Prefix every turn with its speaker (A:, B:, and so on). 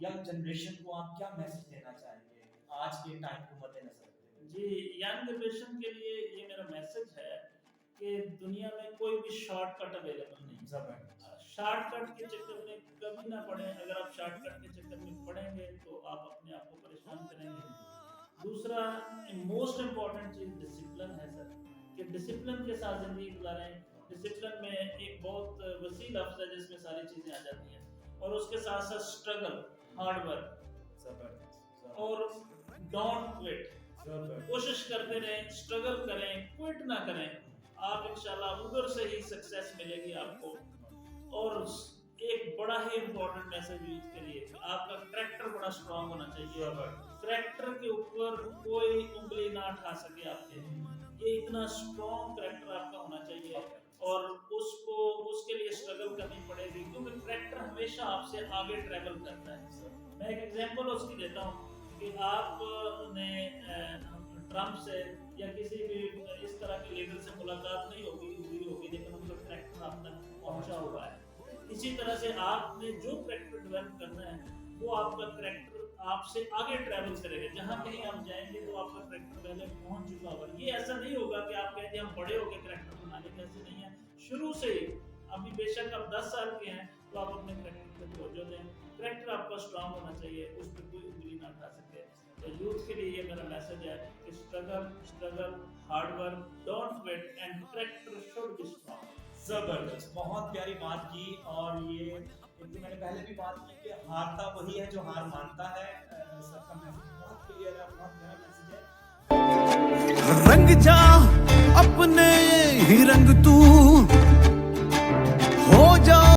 A: Young generation को आप क्या मैसेज देना चाहेंगे आज के टाइम को मद्देनजर रखते हुए?
B: जी, यंग जनरेशन के लिए ये मेरा मैसेज है कि दुनिया में कोई भी शॉर्टकट अवेलेबल नहीं।
A: जबरदस्त।
B: शॉर्टकट के चक्कर में कभी ना पड़े। अगर आप शॉर्टकट के चक्कर में पड़ेंगे तो आप अपने आप को परेशान करेंगे। दूसरा मोस्ट इम्पोर्टेंट चीज डिसिप्लिन है सर, कि डिसिप्लिन के साथ जिंदगी गुजारें। डिसिप्लिन में एक बहुत वसी लफ्ज है जिसमें सारी चीजें आ जाती हैं, और उसके साथ साथ स्ट्रगल, हार्ड वर्क,
A: जबरदस्त।
B: और डोंट क्विट।
A: जबरदस्त।
B: कोशिश करते रहें, स्ट्रगल करें, क्विट ना करें। आप इंशाल्लाह उधर से ही सक्सेस मिलेगी आपको। और एक बड़ा ही इम्पोर्टेंट मैसेज यूथ के लिए, आपका करैक्टर बड़ा स्ट्रांग होना चाहिए। करैक्टर के ऊपर कोई उंगली ना उठा सके आपके, ये इतना स्ट्रांग करैक्टर आपका होना चाहिए। और उसके लिए स्ट्रगल करनी पड़ेगी, क्योंकि करैक्टर हमेशा आपसे आगे ट्रैवल करता है। मैं एक एग्जांपल उसकी देता हूँ कि आपने ट्रम्प से या किसी भी इस तरह के लीडर से मुलाकात नहीं होगी, लेकिन उनका करैक्टर आप तक पहुंचा हुआ है। इसी तरह से आपने जो करैक्टर डेवलप करना है, वो आपका करैक्टर आपसे आगे ट्रैवल करेगा। जहां कहीं आप जाएंगे तो आपका करैक्टर पहले पहुंच चुका होगा। ये ऐसा नहीं होगा कि आप कहेंगे हम बड़े होकर करैक्टर बना लेंगे, ऐसे नहीं है। शुरू से ही, अभी बेशक आप 10 साल के हैं तो आप अपने करैक्टर पे तवज्जो दें। करैक्टर आपका स्ट्रांग होना चाहिए, उस पर कोई उंगली ना उठा सके। तो यूथ के लिए ये मेरा मैसेज है कि struggle, hard work, don't quit, and character should be strong.
A: जबरदस्त, बहुत प्यारी बात की। और ये एक तो मैंने पहले भी बात की कि हारता वही है जो हार मानता है। सबका मैसेज बहुत क्लियर है, बहुत प्यारा मैसेज है।
C: रंग जा अपने ही रंग तू हो जा।